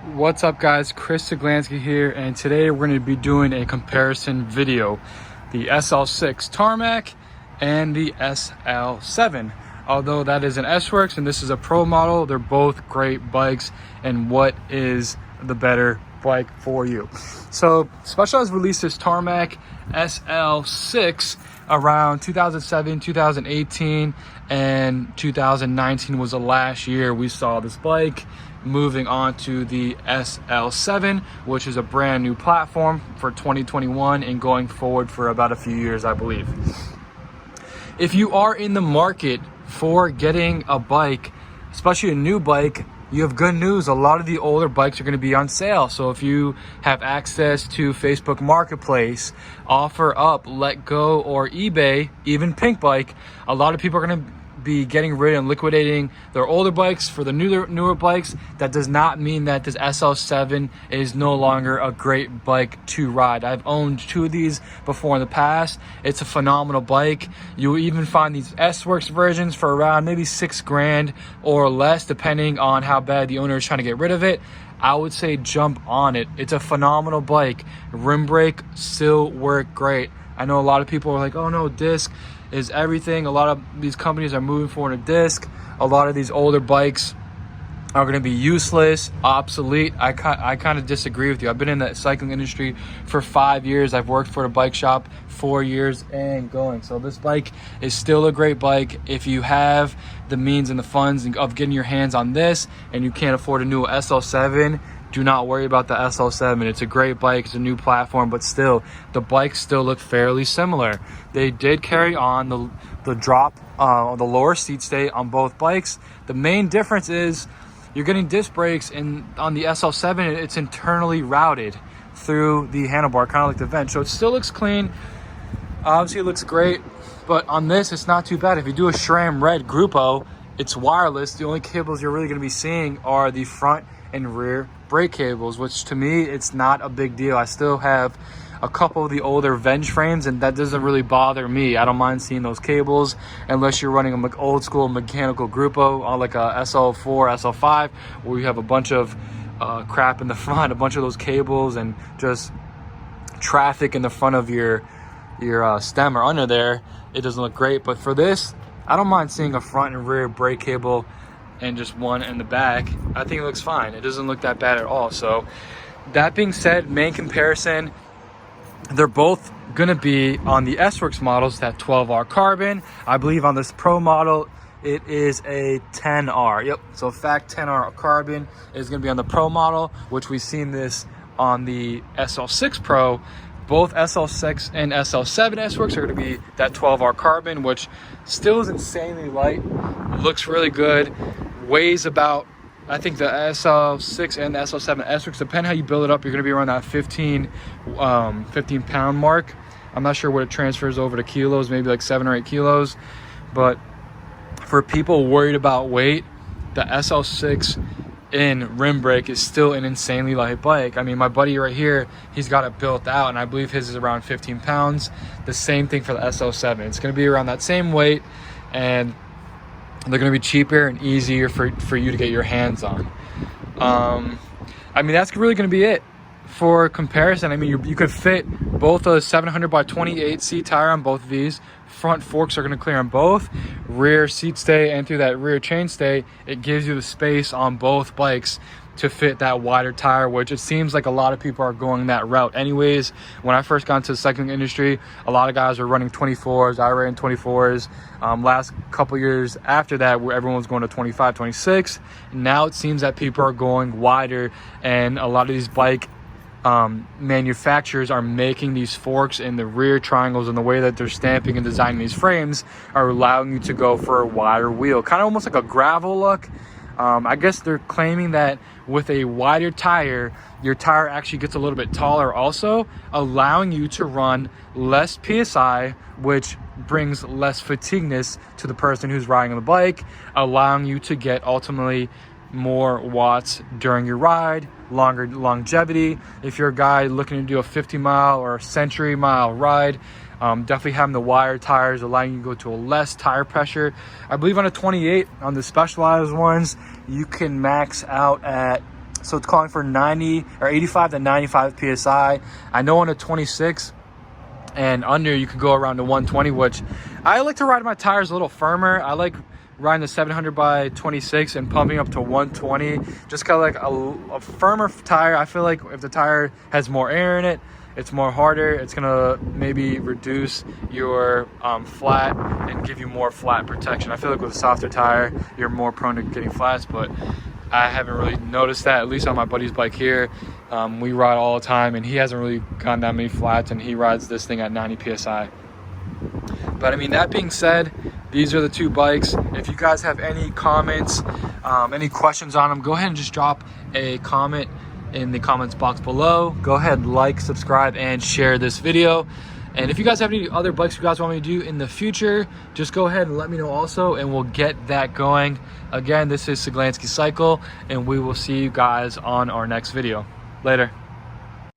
What's up guys, Chris Zaglansky here, and today we're going to be doing a comparison video. The SL6 Tarmac and the SL7. Although that is an S-Works and this is a Pro model, they're both great bikes, and what is the better bike for you? So Specialized released this Tarmac SL6 around 2007, 2018, and 2019 was the last year we saw this bike. Moving on to the SL7, which is a brand new platform for 2021 and going forward for about a few years, I believe. If you are in the market for getting a bike, especially a new bike, you have good news. A lot of the older bikes are going to be on sale. So if you have access to Facebook Marketplace, OfferUp, Let Go, or eBay, even Pink Bike, a lot of people are going to be getting rid and liquidating their older bikes for the newer bikes. That does not mean that this SL7 is no longer a great bike to ride. I've owned two of these before in the past. It's a phenomenal bike. You will even find these S-Works versions for around maybe $6,000 or less, depending on how bad the owner is trying to get rid of it. I would say jump on it. It's a phenomenal bike. Rim brake still work great. I know a lot of people are like, oh no, disc is everything. A lot of these companies are moving forward to disc. A lot of these older bikes are going to be useless, obsolete. I kind of disagree with you. I've been in the cycling industry for 5 years. I've worked for a bike shop 4 years and going. So this bike is still a great bike. If you have the means and the funds of getting your hands on this and you can't afford a new SL7, do not worry about the SL7. It's a great bike. It's a new platform, but still, the bikes still look fairly similar. They did carry on the drop, the lower seat stay on both bikes. The main difference is you're getting disc brakes, and on the SL7, it's internally routed through the handlebar, kind of like the vent. So it still looks clean. Obviously, it looks great, but on this, it's not too bad. If you do a SRAM Red Grupo, it's wireless. The only cables you're really going to be seeing are the front and rear brake cables, which to me, it's not a big deal. I still have a couple of the older Venge frames, and that doesn't really bother me. I don't mind seeing those cables unless you're running an old school mechanical Grupo on like a SL4, SL5, where you have a bunch of crap in the front, a bunch of those cables, and just traffic in the front of your stem or under there. It doesn't look great. But for this, I don't mind seeing a front and rear brake cable and just one in the back. I think it looks fine. It doesn't look that bad at all. So that being said, main comparison, they're both gonna be on the S-Works models, that 12R carbon. I believe on this Pro model, it is a 10R. Yep, so fact 10R carbon is gonna be on the Pro model, which we've seen this on the SL6 Pro. Both SL6 and SL7 S-Works are going to be that 12R carbon, which still is insanely light. Looks really good. Weighs about, I think the SL6 and the SL7 S-Works, depending how you build it up, you're going to be around that 15 pound mark. I'm not sure what it transfers over to kilos, maybe like 7 or 8 kilos. But for people worried about weight, the SL6 in rim brake is still an insanely light bike. I mean, my buddy right here, he's got it built out, and I believe his is around 15 pounds. The same thing for the SL7. It's going to be around that same weight, and they're going to be cheaper and easier for you to get your hands on. I mean, that's really going to be it for comparison. I mean, you could fit both a 700 by 28 seat tire on both of these. Front forks are going to clear on both. Rear seat stay and through that rear chain stay, it gives you the space on both bikes to fit that wider tire, which it seems like a lot of people are going that route anyways. When I first got into the cycling industry, a lot of guys were running 24s. I ran 24s. Last couple years after that, where everyone was going to 25, 26. Now it seems that people are going wider, and a lot of these bike manufacturers are making these forks in the rear triangles, and the way that they're stamping and designing these frames are allowing you to go for a wider wheel, kind of almost like a gravel look. I guess they're claiming that with a wider tire, your tire actually gets a little bit taller also, allowing you to run less PSI, which brings less fatigueness to the person who's riding the bike, allowing you to get ultimately more watts during your ride, longer longevity. If you're a guy looking to do a 50-mile or a century-mile ride, definitely having the wire tires allowing you to go to a less tire pressure. I believe on a 28, on the Specialized ones, you can max out at So it's calling for 90 or 85 to 95 PSI. I know on a 26 and under, you can go around to 120, which I like to ride my tires a little firmer. I like riding the 700 by 26 and pumping up to 120, just kind of like a firmer tire. I feel like if the tire has more air in it, it's more harder. It's gonna maybe reduce your flat and give you more flat protection. I feel like with a softer tire, you're more prone to getting flats, but I haven't really noticed that, at least on my buddy's bike here. We ride all the time, and he hasn't really gotten that many flats, and he rides this thing at 90 PSI. But I mean, that being said, these are the two bikes. If you guys have any comments, any questions on them, go ahead and just drop a comment in the comments box below. Go ahead, like, subscribe, and share this video. And if you guys have any other bikes you guys want me to do in the future, just go ahead and let me know also, and we'll get that going. Again, this is Saglansky Cycle, and we will see you guys on our next video. Later.